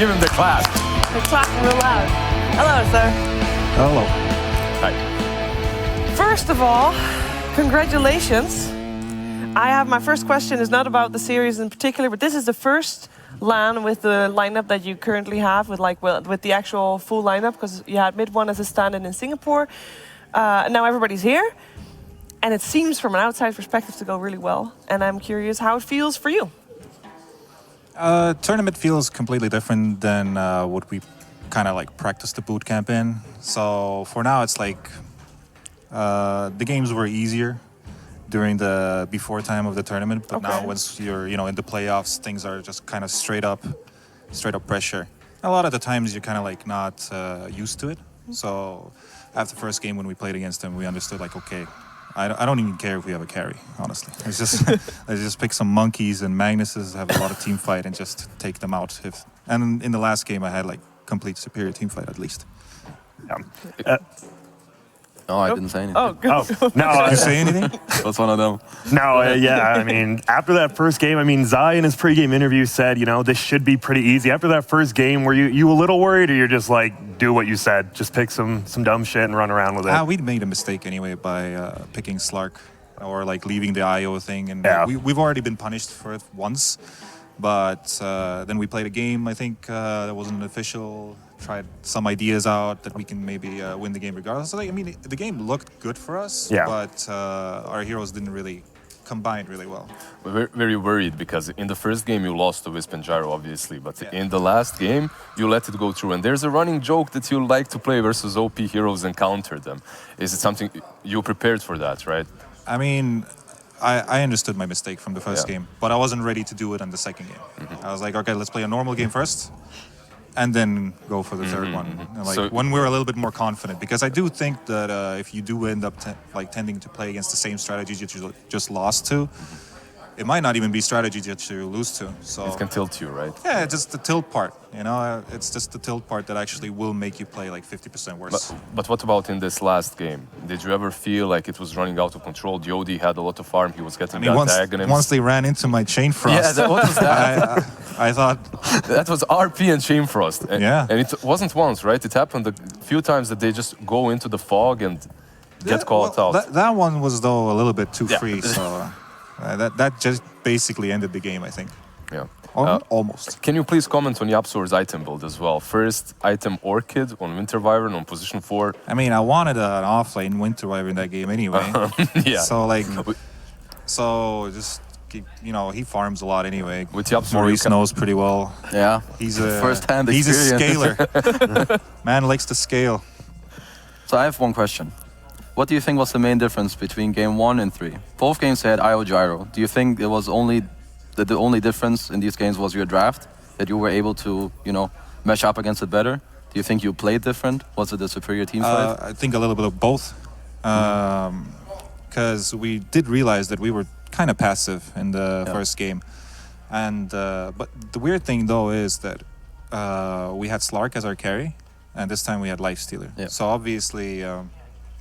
Give him the clap. They're clapping real loud. Hello, sir. Hello. Hi. First of all, congratulations. I have my first question is not about the series in particular, but this is the first LAN with the lineup that you currently have, with the actual full lineup, because you had Mid1 as a stand-in in Singapore. Now everybody's here, and it seems from an outside perspective to go really well. And I'm curious how it feels for you. Tournament feels completely different than what we kind of like practiced the boot camp in. So for now, it's like the games were easier during the before time of the tournament, but now once you're in the playoffs, things are just kind of straight up pressure. A lot of the times you're kind of like not used to it. So after the first game when we played against them, we understood like, okay, I don't even care if we have a carry, honestly. It's just let's just pick some monkeys and Magnuses, have a lot of team fight and just take them out. And in the last game I had like complete superior team fight at least. No, I didn't say anything. Oh, good. No, Did you say anything? That's one of them. No, yeah, I mean, after that first game, I mean, Zai in his pregame interview said, this should be pretty easy. After that first game, were you a little worried, or you're just like, do what you said, just pick some dumb shit and run around with it? We made a mistake anyway by picking Slark or like leaving the IO thing, and we've already been punished for it once. But then we played a game, I think that wasn't official, tried some ideas out that we can maybe win the game regardless. So, I mean, the game looked good for us, but our heroes didn't really combine really well. We're very worried because in the first game you lost to Wisp and Gyro, obviously, but in the last game you let it go through. And there's a running joke that you like to play versus OP heroes and counter them. Is it something you prepared for that, right? I mean, I understood my mistake from the first game, but I wasn't ready to do it on the second game. I was like, okay, let's play a normal game first, and then go for the third one. And like, so when we're a little bit more confident, because I do think that if you do end up tending to play against the same strategies that you just lost to, it might not even be strategies that you lose to. So it can tilt you, right? Yeah, just the tilt part. It's just the tilt part that actually will make you play like 50% worse. But what about in this last game? Did you ever feel like it was running out of control? Yodi had a lot lot of farm. He was getting once they ran into my Chain Frost. Yeah, what was that? I thought that was RP and Chain Frost. And, and it wasn't once, right? It happened a few times that they just go into the fog and get caught out. That one was though a little bit too free. So that just basically ended the game, I think. Yeah. Almost. Can you please comment on Yapsor's item build as well? First item Orchid on Winter Wyvern on position 4. I mean, I wanted an offlane Winter Wyvern in that game anyway. So like, just keep, he farms a lot anyway. With Yapsor, Maurice knows pretty well. Yeah. He's a first-hand He's a experience. scaler. Man likes to scale. So I have one question. What do you think was the main difference between game 1 and 3? Both games had IO Gyro. Do you think it was the only difference in these games was your draft? That you were able to, mesh up against it better? Do you think you played different? Was it a superior team fight? I think a little bit of both. Because we did realize that we were kind of passive in the first game. And but the weird thing though is that we had Slark as our carry, and this time we had Lifestealer. So obviously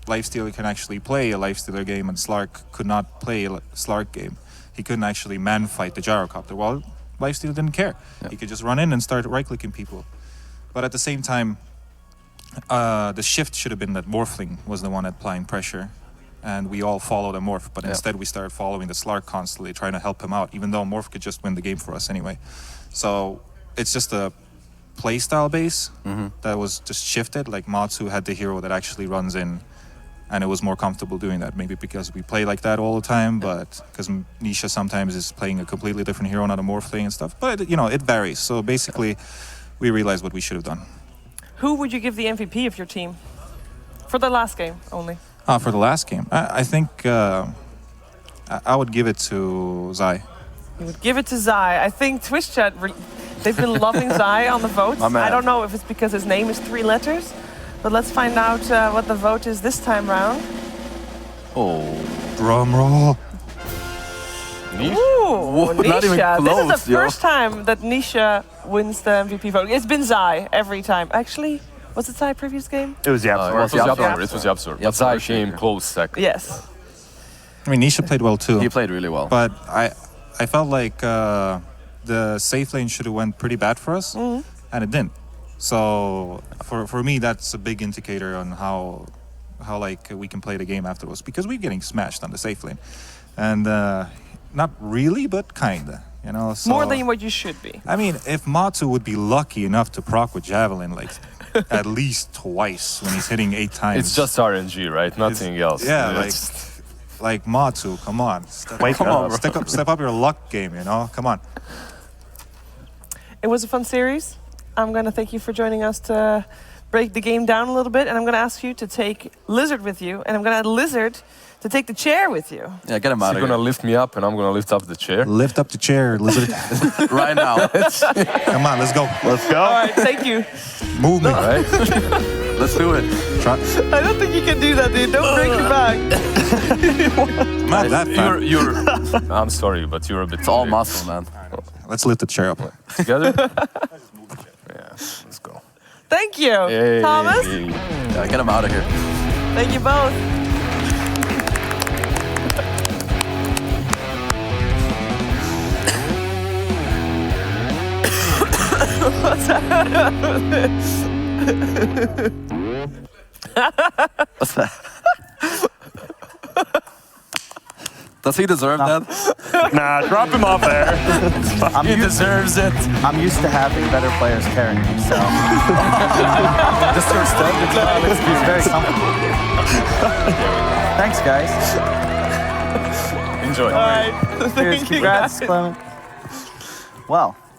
Lifestealer can actually play a Lifestealer game, and Slark could not play a Slark game. He couldn't actually man-fight the Gyrocopter. Well, Lifestealer didn't care. He could just run in and start right-clicking people. But at the same time, the shift should have been that Morphling was the one applying pressure, and we all followed a Morph, but instead we started following the Slark constantly, trying to help him out, even though Morph could just win the game for us anyway. So it's just a playstyle base that was just shifted, like Matsu had the hero that actually runs in, and it was more comfortable doing that, maybe because we play like that all the time, but because Nisha sometimes is playing a completely different hero, not a Morphling and stuff. But, it varies. So basically, we realized what we should have done. Who would you give the MVP of your team? For the last game only. For the last game? I think I would give it to Zai. You would give it to Zai. I think Twitch chat, they've been loving Zai on the votes. I don't know if it's because his name is 3 letters. But let's find out what the vote is this time round. Oh. Drum roll. Ooh, Nisha. Not even close, This is the first time that Nisha wins the MVP vote. It's been Zai every time. Actually, was it Zai previous game? It was Yapsor. It was Yapsor. But Zai came close second. Yes. I mean, Nisha played well too. He played really well. But I felt like the safe lane should have went pretty bad for us. and it didn't. So for me, that's a big indicator on how like we can play the game afterwards, because we're getting smashed on the safe lane, and not really, but kinda. You know, so, More than what you should be. I mean, if Matu would be lucky enough to proc with Javelin like at least twice when he's hitting 8 times. It's just RNG, right? Nothing else. Yeah, It's- like Matu, come on. Step up your luck game, you know? Come on. It was a fun series. I'm going to thank you for joining us to break the game down a little bit, and I'm going to ask you to take Lizard with you, and I'm going to add Lizard to take the chair with you. Yeah, get him out You're of gonna here. lift me up and I'm gonna lift up the chair. Lift up the chair, Lizard. Right now. Come on, let's go. Let's go. All right, thank you. Move me. Right? Let's do it. I don't think you can do that, dude. Don't break your back. Not that fat. You're I'm sorry, but you're a bit It's all big. muscle, man. Let's lift the chair up. Together? Yeah, let's go. Thank you, Hey. Thomas. Yeah, get him out of here. Thank you both. What's What's that? Does he deserve that? Nah, drop him off there. He deserves it. I'm used to having better players carrying me, so Just your standard. it's very comfortable. Thanks, guys. Enjoy. All right. Cheers. Thank you, Congrats, guys. Clement. Wow.